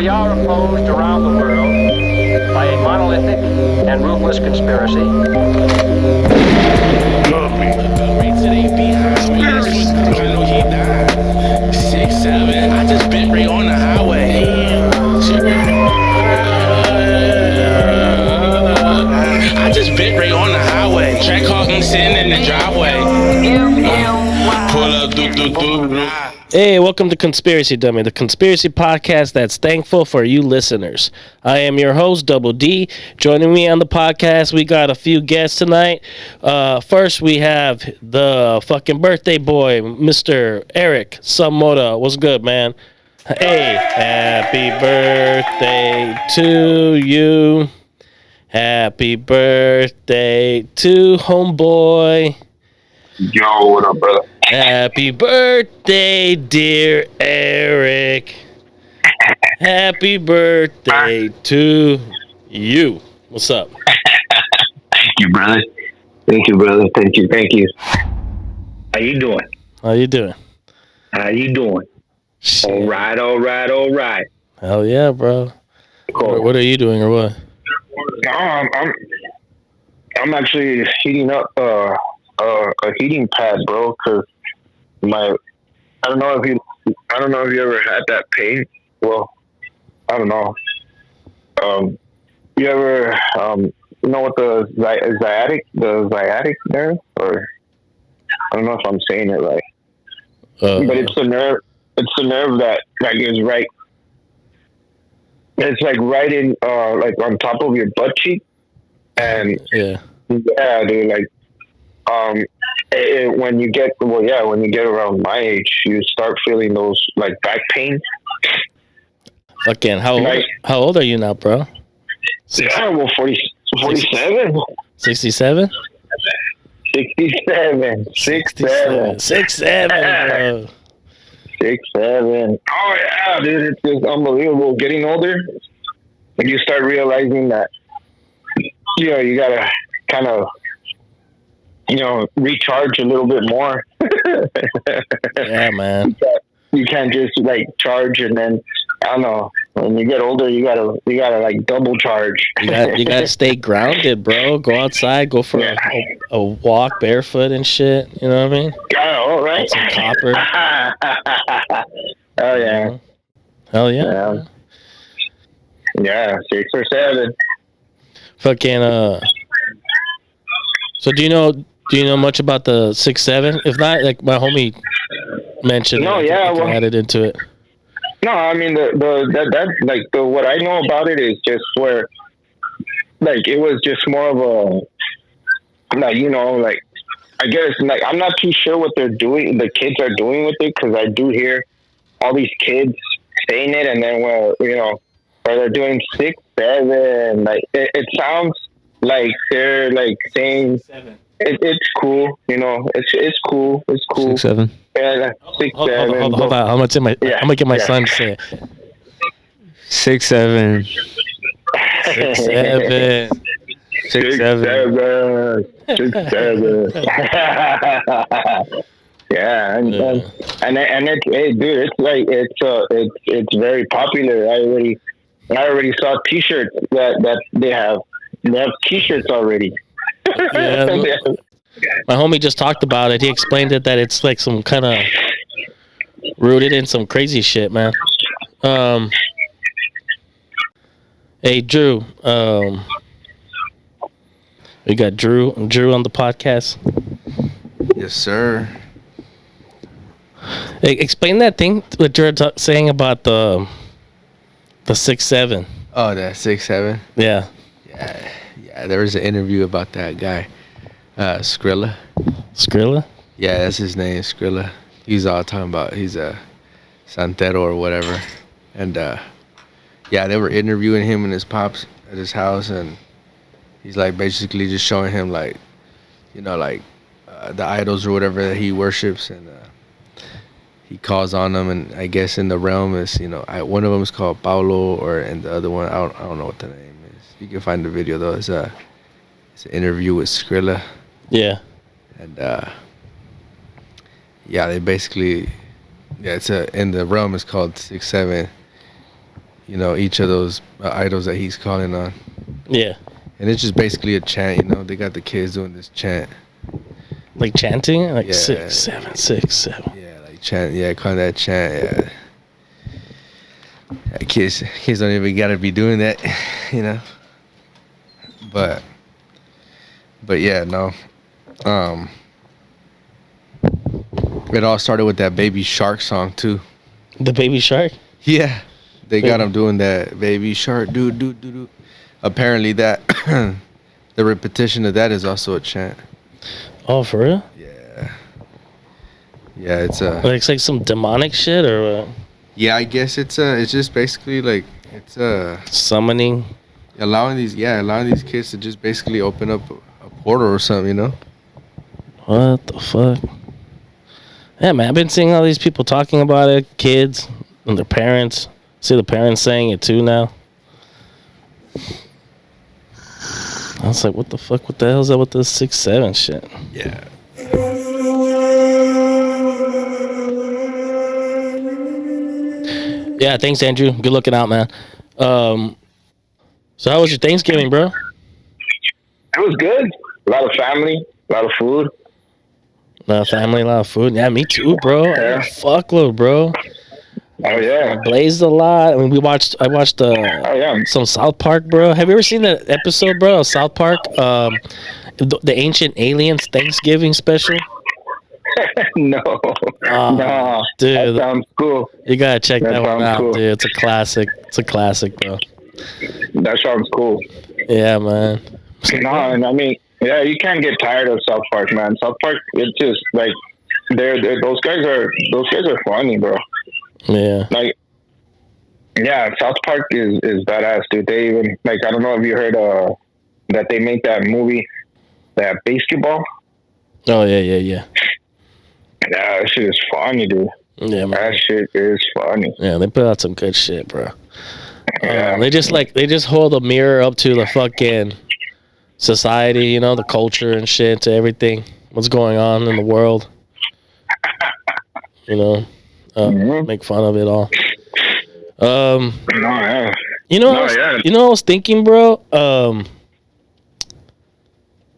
We are opposed around the world by a monolithic and ruthless conspiracy. Love me. I know he died. 6, 7. I just bit right on the highway. I just bit right on the highway. Track hawk, I'm sitting in the driveway. Pull up, do. Hey, welcome to Conspiracy Dummy, the conspiracy podcast that's thankful for you listeners. I am your host, Double D. Joining me on the podcast, we got a few guests tonight. First, we have the fucking birthday boy, Mr. Eric Samoda. What's good, man? Hey, happy birthday to you. Happy birthday to homeboy. Yo, what up, brother? Happy birthday, dear Eric. Happy birthday to you. What's up? Thank you, brother. Thank you, brother. Thank you. How you doing? How you doing? Shit. All right. Hell yeah, bro. Cool. What are you doing or what? I'm actually heating up a heating pad, bro, because I don't know if you ever had that pain. Well, I don't know. You ever know what the sciatic nerve, or I don't know if I'm saying it right, but it's the nerve. It's the nerve that is right. It's like right in like on top of your butt cheek, and yeah, dude, like when you get around my age, you start feeling those like back pain. Fucking how old are you now, bro? Yeah, well, 47. 67? 67. 67, 67, bro. 67. Oh yeah, dude, it's just unbelievable. Getting older, and you start realizing that you gotta kind of recharge a little bit more. Yeah, man. You can't just like charge and then I don't know. When you get older, you gotta like double charge. You gotta stay grounded, bro. Go outside, go for a walk barefoot and shit. You know what I mean? Oh, right. Some copper. Oh yeah. Hell yeah. Yeah, 6 or 7. Fucking So do you know much about the 6-7? If not, like my homie mentioned, I can add it into it. No, I mean the what I know about it is just where, like, it was just more of a, like, like, I guess, like, I'm not too sure what they're doing. The kids are doing with it, because I do hear all these kids saying it, and then where they're doing 6, 7. Like it sounds like they're like saying 7. It's cool, It's cool. It's cool. 6, 7. Yeah, 6, 7. Hold on. I'm gonna get my son to say it. 6, 7. 6, 7. 6, 7. 6, 7. Yeah, and it's, hey, dude, it's like it's very popular. I already saw T-shirts that they have. They have T-shirts already. Yeah, my homie just talked about it. He explained it that it's like some kind of rooted in some crazy shit, man. Hey, Drew. We got Drew on the podcast. Yes, sir. Hey, explain that thing that you're saying about the 6, 7. Oh, that 6, 7. Yeah. Yeah. There was an interview about that guy, Skrilla. Skrilla? Yeah, that's his name, Skrilla. He's all talking about he's a Santero or whatever, and they were interviewing him and his pops at his house, and he's like basically just showing him like, the idols or whatever that he worships, and he calls on them, and I guess in the realm is one of them is called Paulo, and the other one I don't know what the name is. You can find the video though. It's an interview with Skrilla. Yeah. And they basically, it's in the realm is called 6, 7. you know, each of those idols that he's calling on. Yeah. And it's just basically a chant, you know. They got the kids doing this chant. Like chanting? Like Yeah. 6, 7, 6, 7. Yeah, like chant. Yeah, calling that chant. Yeah. Kids don't even gotta be doing that, you know. But yeah, no. It all started with that Baby Shark song too. The Baby Shark? Yeah, they got him doing that Baby Shark, do. Apparently that the repetition of that is also a chant. Oh, for real? Yeah, it's Like it's like some demonic shit or what? yeah, I guess it's just basically like it's Summoning? allowing these kids to just basically open up a portal or something, you know. What the fuck? Yeah, man, I've been seeing all these people talking about it, kids and their parents. See the parents saying it too now. I was like, what the fuck? What the hell is that with this 6, 7 shit? Yeah. Yeah, thanks, Andrew. Good looking out, man. So how was your Thanksgiving, bro? It was good. A lot of family, a lot of food. A lot of family, a lot of food. Yeah, me too, bro. Yeah. Fuckload, bro. Oh yeah. Blazed a lot. I mean, I watched Oh yeah. some South Park, bro. Have you ever seen that episode, bro, of South Park? The Ancient Aliens Thanksgiving special? No. No. Dude, that sounds cool. you gotta check that one sounds out, cool. dude. It's a classic. It's a classic, bro. That sounds cool. Yeah, man. No, and I mean, yeah, you can't get tired of South Park, man. South Park, it's just like those guys are funny, bro. Yeah. Like, yeah, South Park is badass, dude. They even like, I don't know if you heard that they made that movie, that basketball. Oh yeah. Yeah, that shit is funny, dude. Yeah, man. That shit is funny. Yeah, they put out some good shit, bro. Yeah. They just hold a mirror up to the fucking society, you know, the culture and shit, to everything, what's going on in the world. You know, make fun of it all. No, yeah. You know, you know, what I was thinking, bro.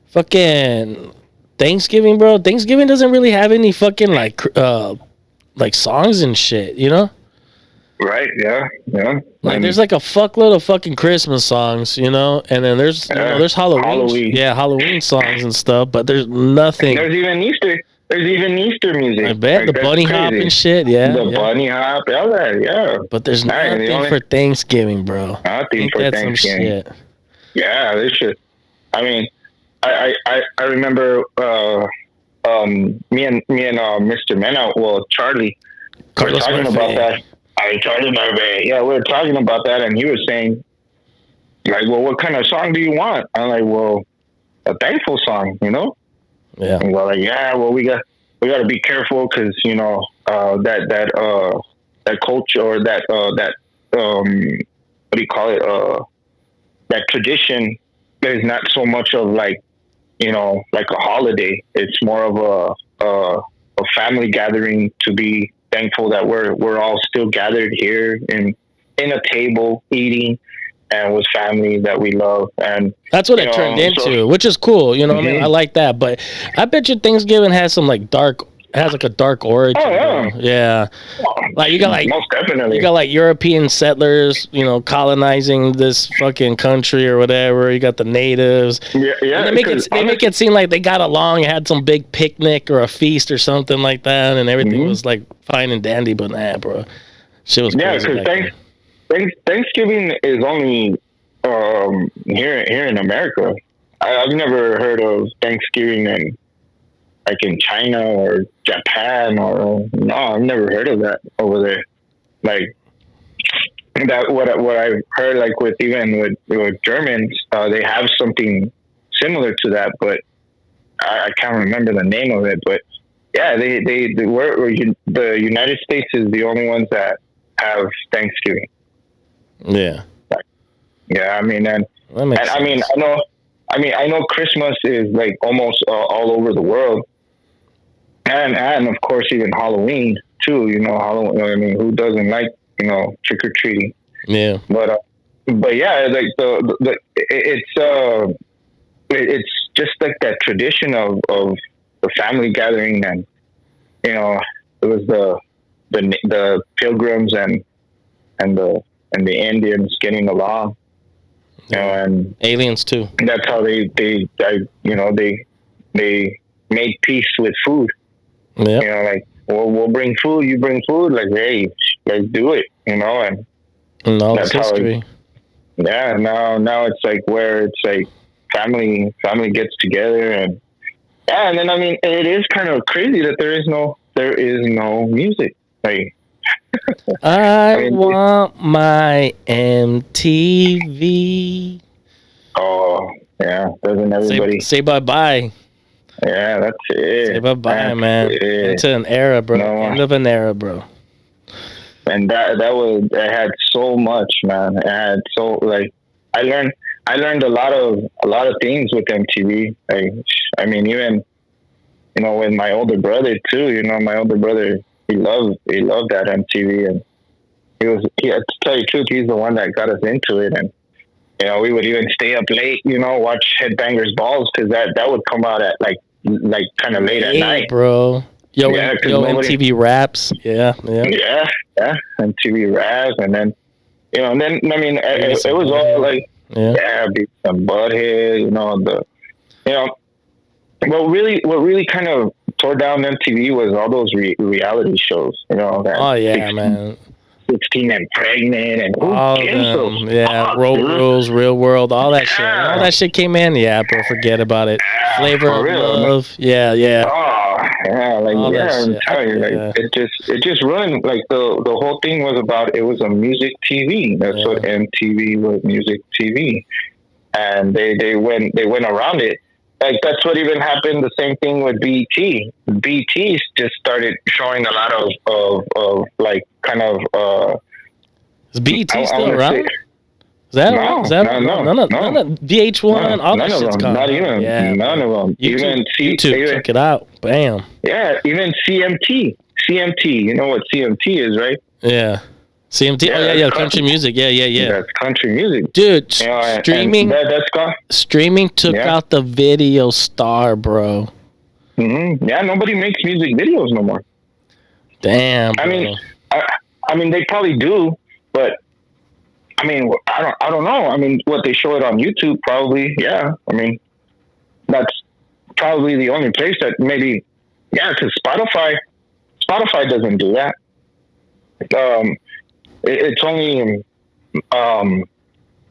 Fucking Thanksgiving, bro. Thanksgiving doesn't really have any fucking like songs and shit, you know. Right? Yeah. Like, there's like a fuckload of fucking Christmas songs, you know, and then there's there's Halloween. Yeah, Halloween songs and stuff, but there's nothing. There's even Easter. There's even Easter music. I bet, like, the bunny hop and shit. Yeah, the bunny hop, all that. Yeah. But there's Right, nothing for Thanksgiving, bro. Nothing Ain't for that Thanksgiving. some shit? Yeah, they should. I mean, I remember me and Mr. Mena, well, Charlie, we were talking about that. Yeah, we were talking about that, and he was saying, like, well, what kind of song do you want? I'm like, well, a thankful song, you know? Yeah. And we're like, yeah, well, we got to be careful because, you know, that culture or that what do you call it? That tradition is not so much of like, you know, like a holiday. It's more of a family gathering to be thankful that we're all still gathered here in a table eating and with family that we love. And that's what it turned into, which is cool. You know what I mean? I like that, but I bet you Thanksgiving has some like a dark origin. Oh, yeah. Bro. Yeah. Like you got like, most definitely. You got like European settlers, you know, colonizing this fucking country or whatever. You got the natives. Yeah. And they make it seem like they got along, had some big picnic or a feast or something like that, and everything was like fine and dandy. But nah, bro, shit was crazy. Yeah, because Thanksgiving is only here in America. I've never heard of Thanksgiving in China or Japan or no, I've never heard of that over there. Like that, what I've heard, like with Germans, they have something similar to that, but I can't remember the name of it. But yeah, the United States is the only ones that have Thanksgiving. Yeah. Yeah, I mean, I know Christmas is like almost all over the world, and of course even Halloween too. You know, Halloween. I mean, who doesn't like, you know, trick or treating? Yeah. But yeah, like it's just like that tradition of the family gathering, and it was the pilgrims and the Indians getting along, and aliens too. that's how they made peace with food. Yeah. Like, well, we'll bring food, you bring food. Like, hey, let's do it. And all that's this history. Now it's like where it's like family gets together, and then I mean, it is kind of crazy that there is no music. Like, I want my MTV. Oh yeah, doesn't everybody say bye-bye? Yeah, that's it. Say bye-bye, man. Into an era, bro. End of an era, bro. And it had so much, man. It had so, like, I learned a lot of things with MTV. Like, I mean, even with my older brother too. My older brother, he loved that MTV, and to tell you the truth, he's the one that got us into it. And we would even stay up late, watch Headbangers Balls, because that would come out at like kind of late at night, bro. MTV Raps, yeah, MTV Raps, and then I mean, it was all like be some Butthead, what really kind of tore down MTV was all those reality shows, that man. 16 and Pregnant, and all of them. Yeah, Road Rules, Real World, all that shit. All that shit came in. Yeah, bro, forget about it. Flavor of Love. Yeah. Oh, yeah, like, I'm telling you, like, it just ruined, like, the whole thing was about, it was a music TV. That's what MTV was, music TV. And they went around it. Like, that's what even happened. The same thing with BET. BET just started showing a lot of like, kind of. Is BET still around? Is that no, none of VH1? All that shit's gone. Not even. None of them. YouTube, check it out. Bam. Yeah, even CMT. You know what CMT is, right? Yeah. CMT. Yeah. Country music. Yeah. That's country music, dude. Streaming. That's gone. Streaming took out the video star, bro. Mm-hmm. Yeah, nobody makes music videos no more. Damn. Bro. I mean, they probably do, but I mean, I don't know. I mean, what, they show it on YouTube? Probably. Yeah. I mean, that's probably the only place that maybe. Yeah, because Spotify doesn't do that. It's only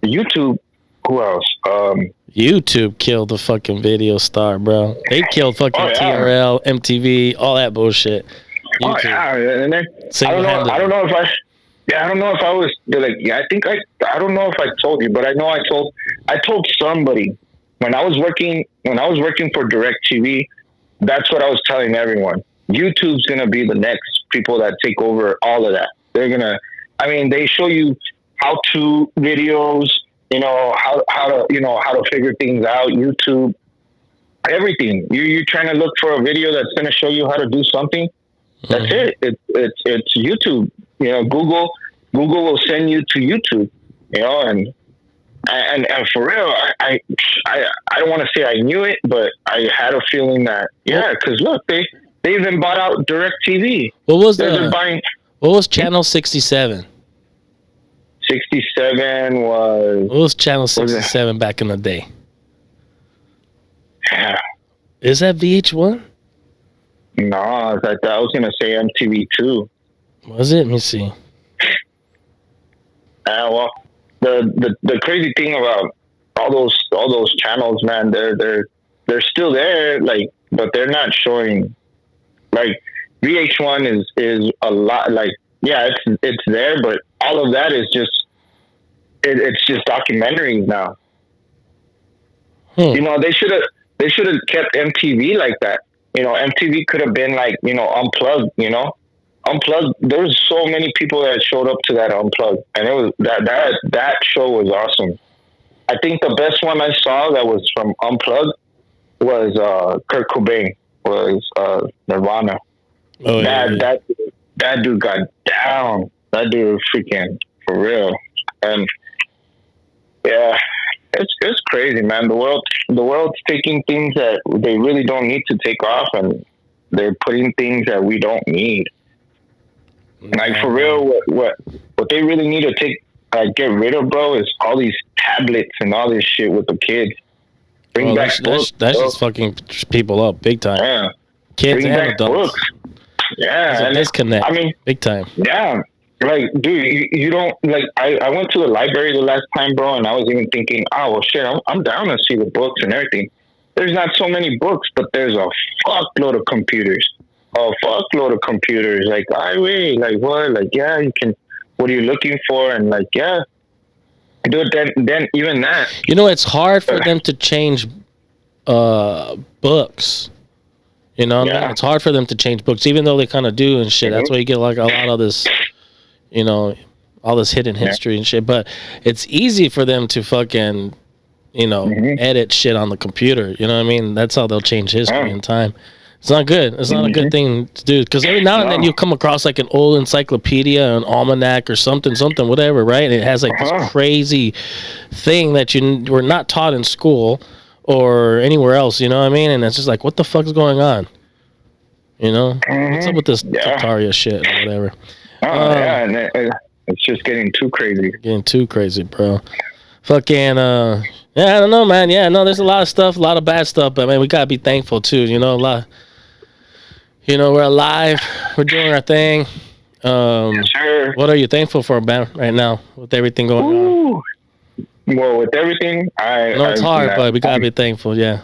YouTube. Who else? YouTube killed the fucking video star, bro. They killed fucking TRL, MTV, all that bullshit. YouTube. Oh yeah, and then I don't know if I was like, I don't know if I told you, but I know I told somebody when I was working for DirecTV. That's what I was telling everyone. YouTube's gonna be the next people that take over all of that. They're gonna. I mean, they show you how-to videos, how to figure things out. YouTube, everything. You're trying to look for a video that's going to show you how to do something. That's it. It's YouTube. Google will send you to YouTube. And for real, I don't want to say I knew it, but I had a feeling that because look, they even bought out DirecTV. What was Channel 67? 67 was... What was Channel 67 back in the day? Yeah. Is that VH1? No, I was going to say MTV2. Was it? Let me see. Well, the crazy thing about all those channels, man, they're still there, like, but they're not showing... Like, VH1 is a lot, like, yeah, it's there, but all of that is just it's just documentaries now. They should have kept MTV like that. MTV could have been like, Unplugged. Unplugged. There's so many people that showed up to that Unplugged, and it was that show was awesome. I think the best one I saw that was from Unplugged was Kurt Cobain was Nirvana. Oh, that dude got down. That dude was freaking for real. And yeah, it's crazy, man. The world's taking things that they really don't need to take off, and they're putting things that we don't need. Like for real, what they really need to get rid of, bro, is all these tablets and all this shit with the kids. Bring back books. That's just fucking people up big time. Yeah, Kids bring and back adults. books. Yeah, There's a disconnect. I mean, big time. yeah. Like, dude, you don't like. I went to the library the last time, bro, and I was even thinking, oh well, shit, I'm down to see the books and everything. There's not so many books, but there's a fuckload of computers. Like, I wait, like what? Like, yeah, you can. What are you looking for? And like, yeah, dude. Then even that. You know, it's hard for them to change books. You know what I mean? It's hard for them to change books, even though they kind of do and shit. That's why you get like a lot of this, you know, all this hidden history and shit. But it's easy for them to fucking, you know, edit shit on the computer. You know what I mean? That's how they'll change history in time. It's not good. It's not a good thing to do, because every now and then you come across like an old encyclopedia, an almanac, or something, whatever, right? And it has like this crazy thing that you were not taught in school or anywhere else, you know what I mean? And it's just like, what the fuck's going on? You know? What's up with this Tartaria shit or whatever? Yeah, and it's just getting too crazy. Getting too crazy, bro. Fucking, yeah, I don't know, man. Yeah, no, there's a lot of stuff, a lot of bad stuff, but, man, we gotta be thankful, too, you know, you know, we're alive, we're doing our thing. Sure. What are you thankful for, man, right now, with everything going on? Well, with everything, I know it's hard, but we gotta be thankful. Yeah.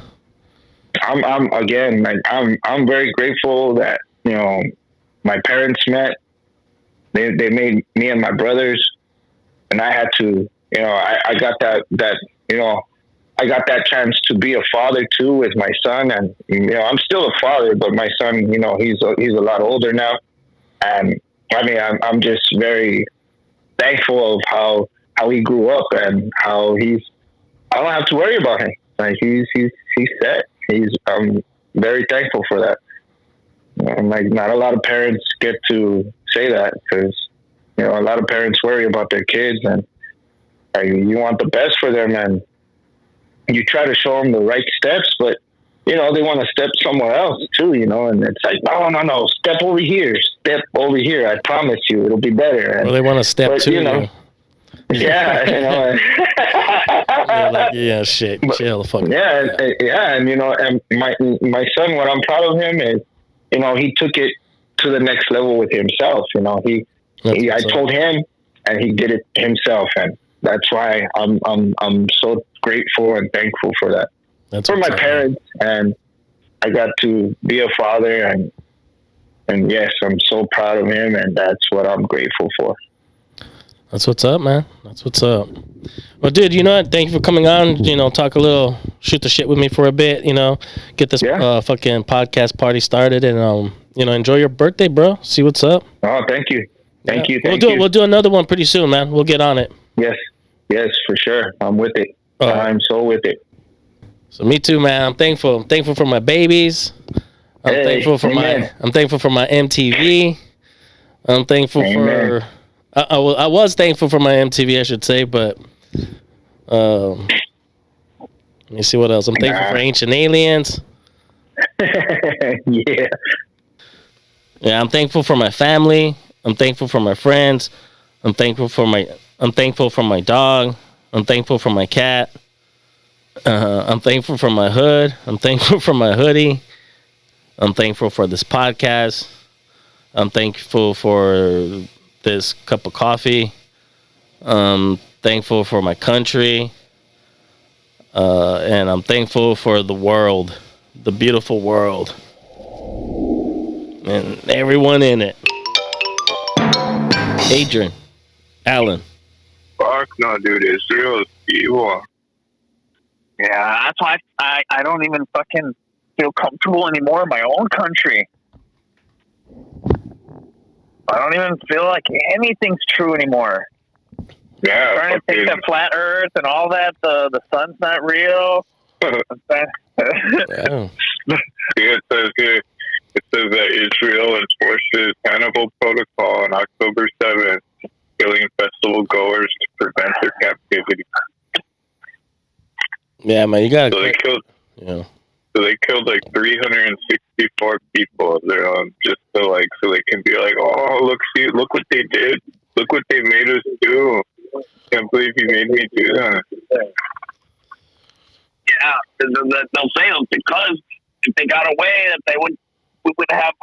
I'm again, like I'm very grateful that, you know, my parents met. They made me and my brothers, and I had to, you know, I got that you know, I got that chance to be a father too with my son, and you know, I'm still a father, but my son, you know, he's a lot older now, and I mean, I'm just very thankful of how he grew up and how I don't have to worry about him. Like he's set. I'm very thankful for that. And like, not a lot of parents get to say that, because, you know, a lot of parents worry about their kids, and you want the best for them, and you try to show them the right steps, but you know, they want to step somewhere else too, you know, and it's like, no, step over here. I promise you, it'll be better. And, well, they want to step too, you know. Yeah, you know. Yeah, shit, chill the fuck. Yeah, and you know, and my son, what I'm proud of him is, you know, he took it to the next level with himself. You know, I told him, and he did it himself, and that's why I'm so grateful and thankful for that. That's for my parents, and I got to be a father, and yes, I'm so proud of him, and that's what I'm grateful for. That's what's up, man. That's what's up. Well, dude, you know what? Thank you for coming on. You know, talk a little, shoot the shit with me for a bit. You know, get this fucking podcast party started, and you know, enjoy your birthday, bro. See what's up. Oh, thank you. Thank you. We'll do another one pretty soon, man. We'll get on it. Yes, for sure. I'm with it. I'm so with it. So me too, man. I'm thankful. I'm thankful for my babies. I'm thankful for my MTV. I'm thankful for. I was thankful for my MTV, I should say, but let me see what else. I'm thankful for Ancient Aliens. Yeah. Yeah, I'm thankful for my family. I'm thankful for my friends. I'm thankful for my dog. I'm thankful for my cat. I'm thankful for my hood. I'm thankful for my hoodie. I'm thankful for this podcast. I'm thankful for this cup of coffee. Thankful for my country. And I'm thankful for the world, the beautiful world, and everyone in it. Adrian, Alan. Fuck no, dude. Israel is evil. Yeah, that's why I don't even fucking feel comfortable anymore in my own country. I don't even feel like anything's true anymore. Yeah. I'm trying to think that flat Earth and all that, the sun's not real. Yeah. It says that Israel enforces Hannibal Protocol on October 7th killing festival goers to prevent their captivity. Yeah, man, you gotta. So they killed. Yeah. So they killed like 364 people of their own, just to like, so they can be like, oh, look what they did. Look what they made us do. Can't believe you made me do that. Yeah, they'll say because if they got away, that we would have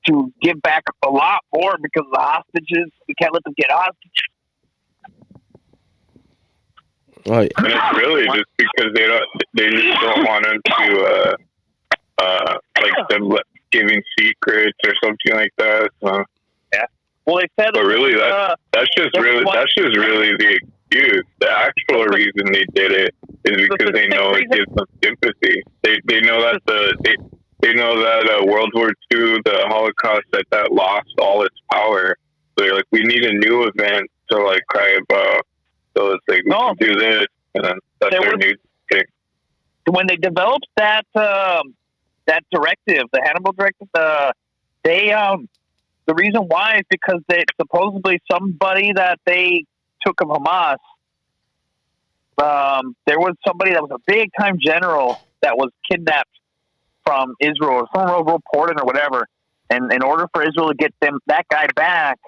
to give back a lot more because of the hostages. We can't let them get hostages. Oh, yeah. And it's really just because they just don't want them to, like them giving secrets or something like that. So. Yeah. Well, they said, but really, that's just really the excuse. The actual reason they did it is because they know it gives them sympathy. They know that they know that World War II, the Holocaust, that lost all its power. So they're like, we need a new event to like cry about. So it's like we can do this, and then that's their new thing. When they developed that directive, the Hannibal directive, the reason why is because they supposedly somebody that they took of Hamas. There was somebody that was a big time general that was kidnapped from Israel, or someone reported or whatever. And in order for Israel to get that guy back,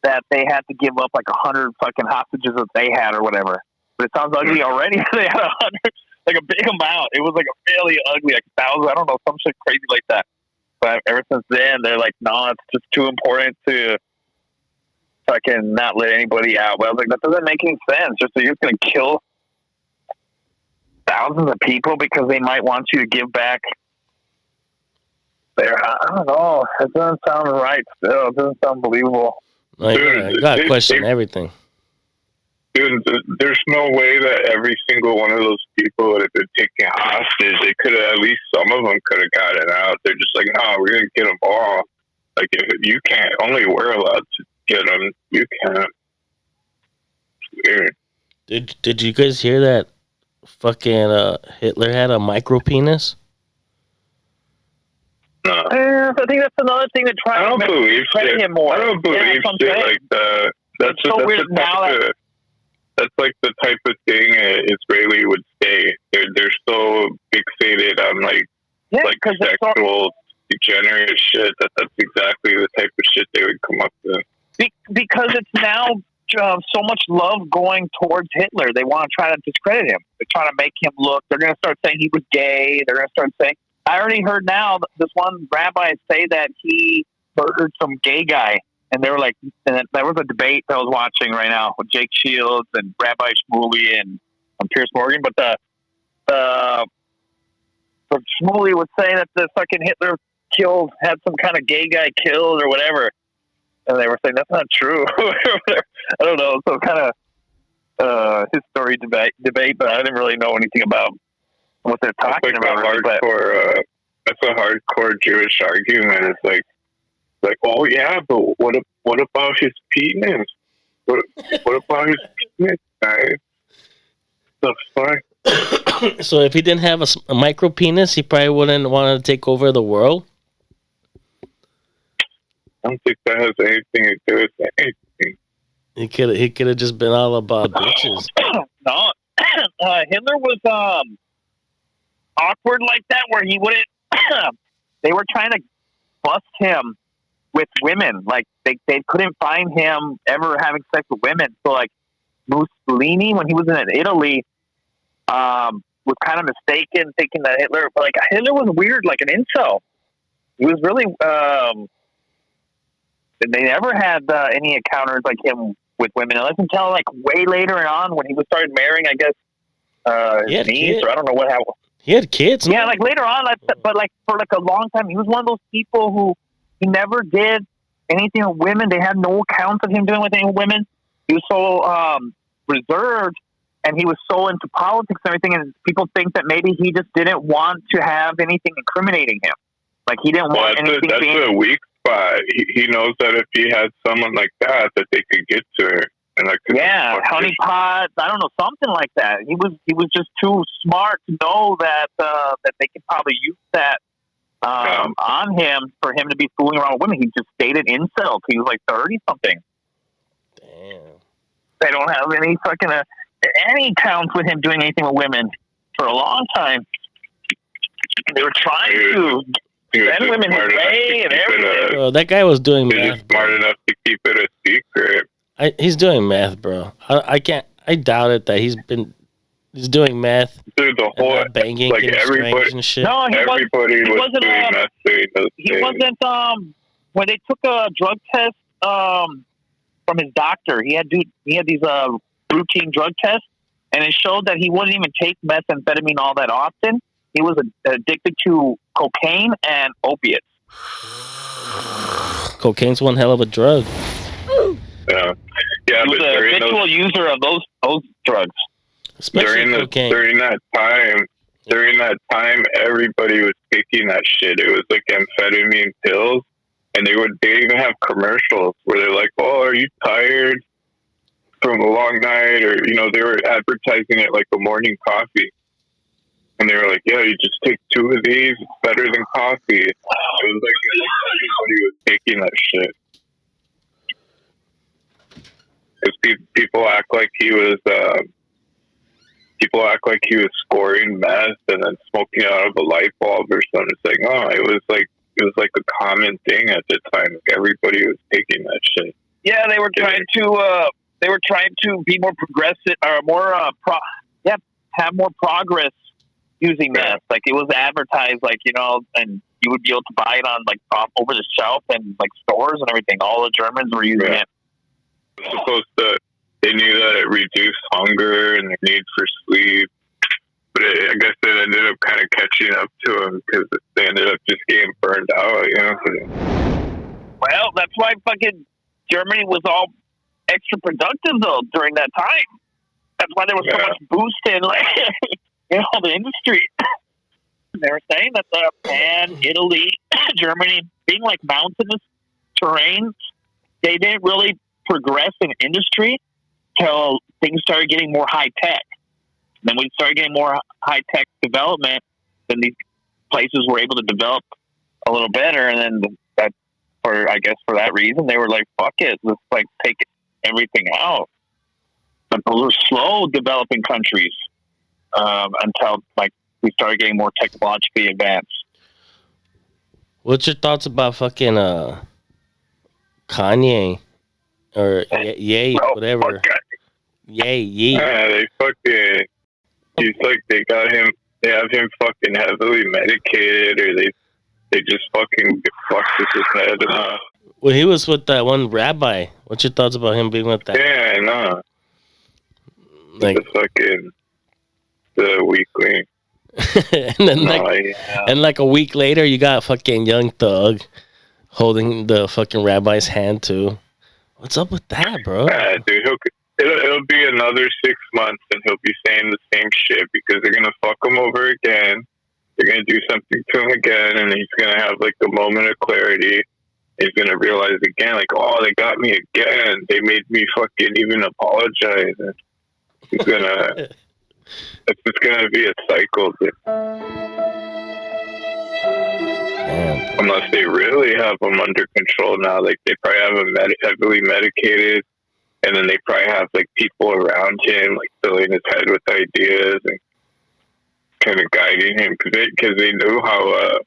that they had to give up like 100 fucking hostages that they had or whatever. But it sounds ugly already. They had 100, like a big amount. It was like a really ugly, like 1,000. I don't know, some shit crazy like that. But ever since then, they're like, no, it's just too important to fucking not let anybody out. But I was like, that doesn't make any sense. Just so you're going to kill thousands of people because they might want you to give back their, I don't know. It doesn't sound right still. It doesn't sound believable. Like, you gotta question everything. Dude, there's no way that every single one of those people would have been taken hostage. They could have, at least some of them could have gotten out. They're just like, no, we're going to get them all. Like, if you can't, only we're allowed to get them. You can't. It's weird. Did you guys hear that fucking Hitler had a micro penis? No. I think that's another thing that I don't believe him more. I don't believe shit like that. That's so weird now. That's like the type of thing an Israeli would say. They're so fixated on like sexual degenerate shit that's exactly the type of shit they would come up with. Because it's now so much love going towards Hitler. They want to try to discredit him. They're trying to make him look. They're going to start saying he was gay. They're going to start saying. I already heard now this one rabbi say that he murdered some gay guy. And they were like, and there was a debate that I was watching right now with Jake Shields and Rabbi Shmuley and Pierce Morgan. But Shmuley was saying that the fucking Hitler had some kind of gay guy killed or whatever. And they were saying that's not true. I don't know. So kind of history debate, but I didn't really know anything about what they're talking about. That's a hardcore Jewish argument. It's like, oh yeah, but what about his penis? What about his penis, guys? The fuck? So if he didn't have a micro penis, he probably wouldn't want to take over the world. I don't think that has anything to do with anything. He could have just been all about bitches. No, Hitler was awkward like that, where he wouldn't. They were trying to bust him with women. Like they couldn't find him ever having sex with women. So like Mussolini, when he was in Italy, was kind of mistaken, thinking that Hitler was weird, like an incel. He was really. They never had any encounters like him with women, unless until like way later on when he was started marrying, I guess, his niece, or I don't know what happened. He had kids. Yeah, like later on, but like for like a long time, he was one of those people who he never did anything with women. They had no accounts of him doing anything with women. He was so reserved, and he was so into politics and everything. And people think that maybe he just didn't want to have anything incriminating him. Like he didn't want anything. That's a weak spot. He knows that if he had someone like that they could get to her. And honeypot. I don't know, something like that. He was just too smart to know that they could probably use that on him for him to be fooling around with women. He just dated incels. He was like 30 something. Damn. They don't have any fucking any counts with him doing anything with women for a long time. They were trying to send women his way and everything. Bro, that guy was doing He's math. just smart enough to keep it a secret. He's doing math, bro. I can't. I doubt it that he's doing math. Dude, the And whole not banging, like getting everybody, strange and shit. No, everybody was wasn't, doing meth during those he days. wasn't. When they took a drug test from his doctor, he had these routine drug tests, and it showed that he wouldn't even take methamphetamine all that often. He was addicted to cocaine and opiates. Cocaine's one hell of a drug. Yeah, He but was a habitual user of those drugs. Especially cocaine. during that time, everybody was taking that shit. It was like amphetamine pills, and they even have commercials where they're like, "Oh, are you tired from a long night?" Or they were advertising it like a morning coffee, and they were like, "Yeah, you just take 2 of these. It's better than coffee." It was like everybody was taking that shit. Because people act like he was scoring meth and then smoking out of a light bulb or something. It's like, oh, it was like a common thing at the time. Like everybody was taking that shit. Yeah, they were trying to be more progressive or more have more progress using meth. Like it was advertised, like and you would be able to buy it on like over the shelf and like stores and everything. All the Germans were using it. They knew that it reduced hunger and the need for sleep, but I guess it ended up kind of catching up to them because they ended up just getting burned out, Well, that's why fucking Germany was all extra productive though during that time. That's why there was so much boost in like the industry. They were saying that Japan, Italy, Germany, being like mountainous terrain, they didn't really progress in industry till things started getting more high tech. Then we started getting more high tech development, then these places were able to develop a little better. And then for that reason, they were like, "Fuck it, let's like take everything out." But those were slow developing countries until like we started getting more technologically advanced. What's your thoughts about fucking Kanye? Or Ye, whatever. Ye. Yeah, they fucking. He's like they have him fucking heavily medicated, or they just fucking fucked with his head. Well, he was with that one rabbi. What's your thoughts about him being with that? Yeah, no. Like the weakling. and then like a week later, you got fucking Young Thug holding the fucking rabbi's hand too. What's up with that, bro? Yeah, dude, it'll be another 6 months, and he'll be saying the same shit because they're gonna fuck him over again. They're gonna do something to him again, and he's gonna have like a moment of clarity. He's gonna realize again, like, oh, they got me again. They made me fucking even apologize. And he's gonna. It's just gonna be a cycle, dude. Man. Unless they really have him under control now, like they probably have him heavily medicated, and then they probably have like people around him, like filling his head with ideas and kind of guiding him because they knew how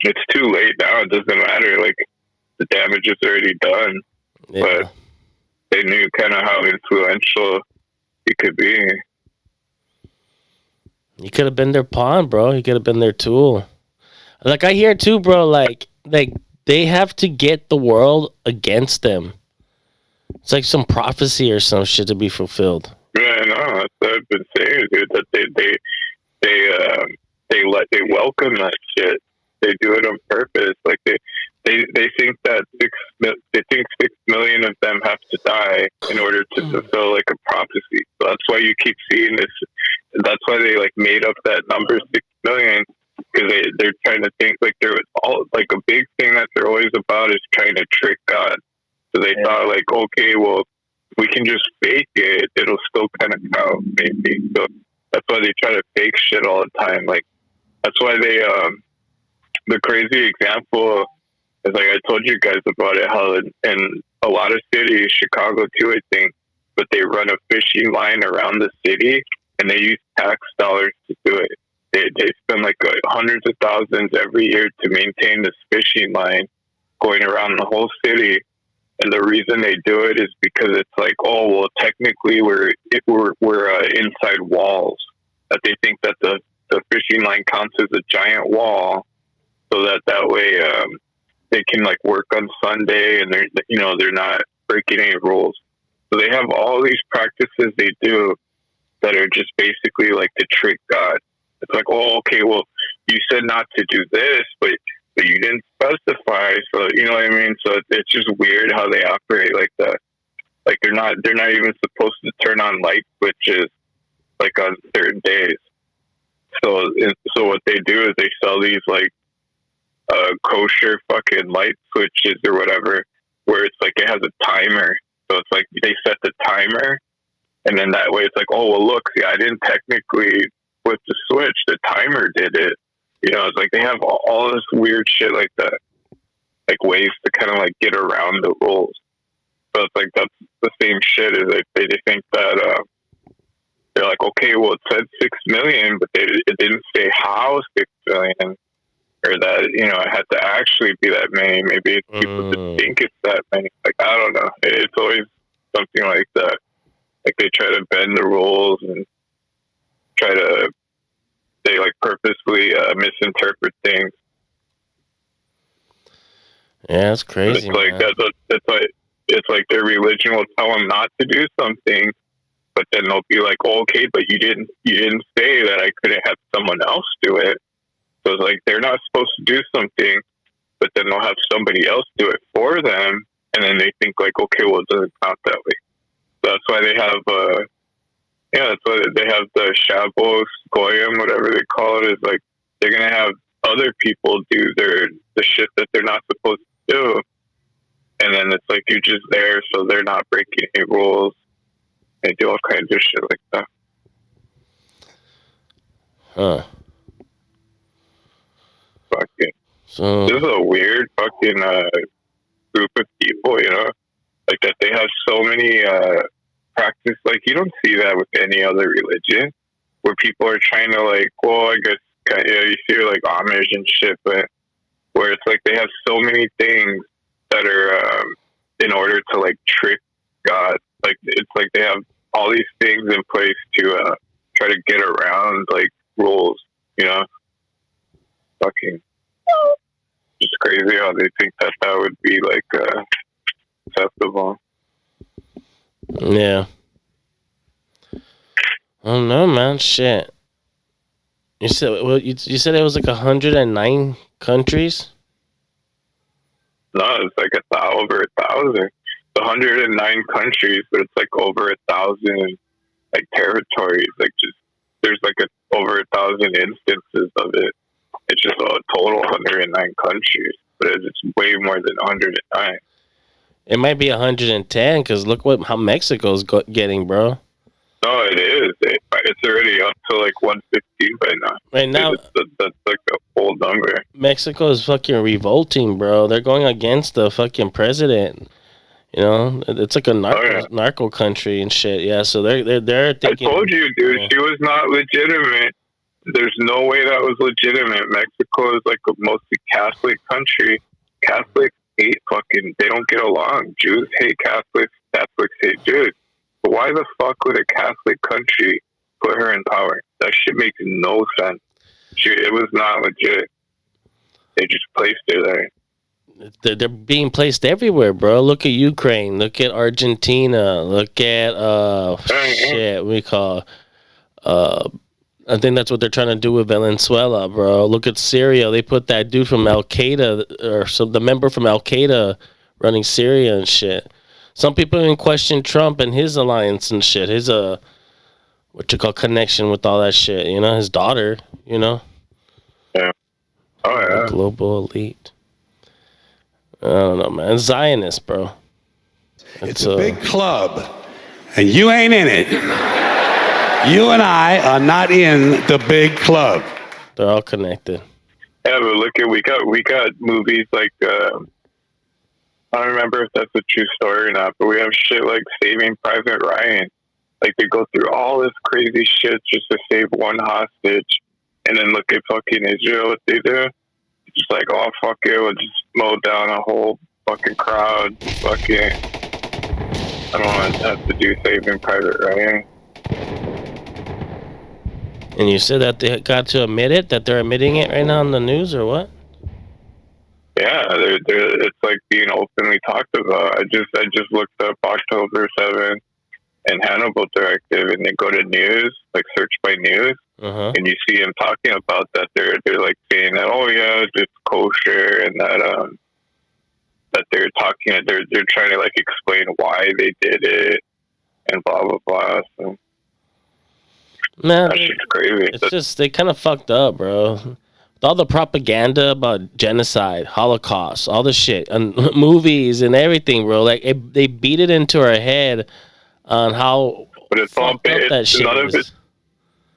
it's too late now. It doesn't matter. Like the damage is already done, but they knew kind of how influential he could be. You could have been their pawn, bro. You could have been their tool. Like I hear too, bro. Like they have to get the world against them. It's like some prophecy or some shit to be fulfilled. Yeah, no, that's what I've been saying, dude. That they welcome that shit. They do it on purpose. Like they think that 6 million of them have to die in order to fulfill like a prophecy. So that's why you keep seeing this. That's why they like made up that number 6 million. Because they're trying to think like they're all like a big thing that they're always about is trying to trick God. So they thought like, okay, well, if we can just fake it, it'll still kind of count, maybe. So that's why they try to fake shit all the time. Like that's why they the crazy example is like I told you guys about it. How in a lot of cities, Chicago too, I think, but they run a fishing line around the city, and they use tax dollars to do it. They spend like hundreds of thousands every year to maintain this fishing line going around the whole city. And the reason they do it is because it's like, oh, well, technically we're inside walls. That they think that the fishing line counts as a giant wall, so that way they can like work on Sunday, and they're not breaking any rules. So they have all these practices they do that are just basically like to trick God. It's like, oh, okay, well, you said not to do this, but you didn't specify, so you know what I mean. So it's just weird how they operate like that. Like they're not even supposed to turn on light switches like on certain days. So what they do is they sell these like kosher fucking light switches or whatever, where it's like it has a timer. So it's like they set the timer, and then that way it's like, oh well, look, see, I didn't technically flip the switch, the timer did it. You know, it's like they have all this weird shit like that, like ways to kind of like get around the rules. So it's like that's the same shit. Is like they think that they're like, okay, well, it said 6 million, but it didn't say how 6 million, or that it had to actually be that many. Maybe people just think it's that many. Like I don't know. It's always something like that. Like they try to bend the rules and they like purposely misinterpret things. Yeah, that's crazy. It's like it's like their religion will tell them not to do something, but then they'll be like, oh, okay, but you didn't say that I couldn't have someone else do it. So it's like they're not supposed to do something, but then they'll have somebody else do it for them, and then they think like, okay, well, it doesn't count that way. So that's why they have that's why they have the Shabbos, Goyim, whatever they call it. Is like they're gonna have other people do the shit that they're not supposed to do, and then it's like you're just there, so they're not breaking any rules. They do all kinds of shit like that. Huh. Fucking. So This is a weird fucking group of people, like that. They have so many practice. Like you don't see that with any other religion, where people are trying to like, well, I guess you see like Amish and shit, but where it's like they have so many things that are in order to like trick God. Like it's like they have all these things in place to try to get around like rules, Fucking, it's crazy how they think that would be like acceptable. yeah. Oh no, man, shit. You said you said it was like 109 countries. No, it's like over 1,000. It's 109 countries, but it's like over 1,000 like territories. Like just there's like over 1,000 instances of it. It's just a total 109 countries, but it's way more than 109. It might be 110 because look how Mexico's getting, bro. No, it is. It's already up to like 115 by now. Right now, that's like the whole number. Mexico is fucking revolting, bro. They're going against the fucking president. It's like a narco country and shit. Yeah, so they're thinking. I told you, dude, she was not legitimate. There's no way that was legitimate. Mexico is like a mostly Catholic country. Catholics hate they don't get along. Jews hate Catholics. Catholics hate Jews. But why the fuck would a Catholic country put her in power? That shit makes no sense. It was not legit. They just placed her there. They're being placed everywhere, bro. Look at Ukraine. Look at Argentina. Look at shit. We call. I think that's what they're trying to do with Venezuela, bro. Look at Syria. They put that dude from Al Qaeda or the member from Al Qaeda running Syria and shit. Some people even question Trump and his alliance and shit. His connection with all that shit. His daughter. Yeah. Oh yeah. Global elite. I don't know, man. It's Zionist, bro. It's a big club, and you ain't in it. You and I are not in the big club. They're all connected. Yeah, but look at we got movies like I don't remember if that's a true story or not, but we have shit like Saving Private Ryan. Like, they go through all this crazy shit just to save one hostage, and then look at fucking Israel, what they do. It's just like, oh, fuck it, we'll just mow down a whole fucking crowd. Fucking, I don't want to have to do Saving Private Ryan. And you said that they got to admit it, that they're admitting it right now on the news, or what? Yeah, it's like being openly talked about. I just looked up October 7th and Hannibal Directive, and they go to news, like search by news, and you see them talking about that. They're like saying that, oh yeah, it's kosher, and that they're talking, they're trying to like explain why they did it, and blah blah blah. So Man, that shit's crazy. It's just they kind of fucked up, bro. With all the propaganda about genocide, Holocaust, all the shit, and movies and everything, bro. Like they beat it into our head on how but it's all that shit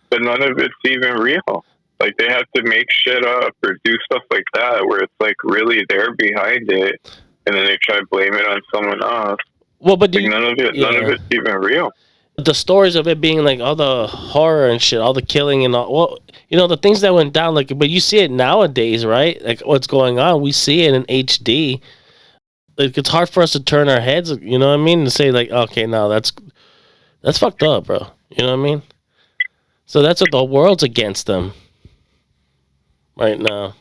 but none of it's even real. Like, they have to make shit up or do stuff like that where it's like really they're behind it, and then they try to blame it on someone else. Well, but like, none of it's even real. The stories of it being like all the horror and shit, all the killing and all, well, you know, the things that went down, like, but you see it nowadays, right? Like, what's going on, we see it in HD. Like, it's hard for us to turn our heads, you know what I mean? To say like, okay, no, that's fucked up, bro. You know what I mean? So that's what the world's against them right now.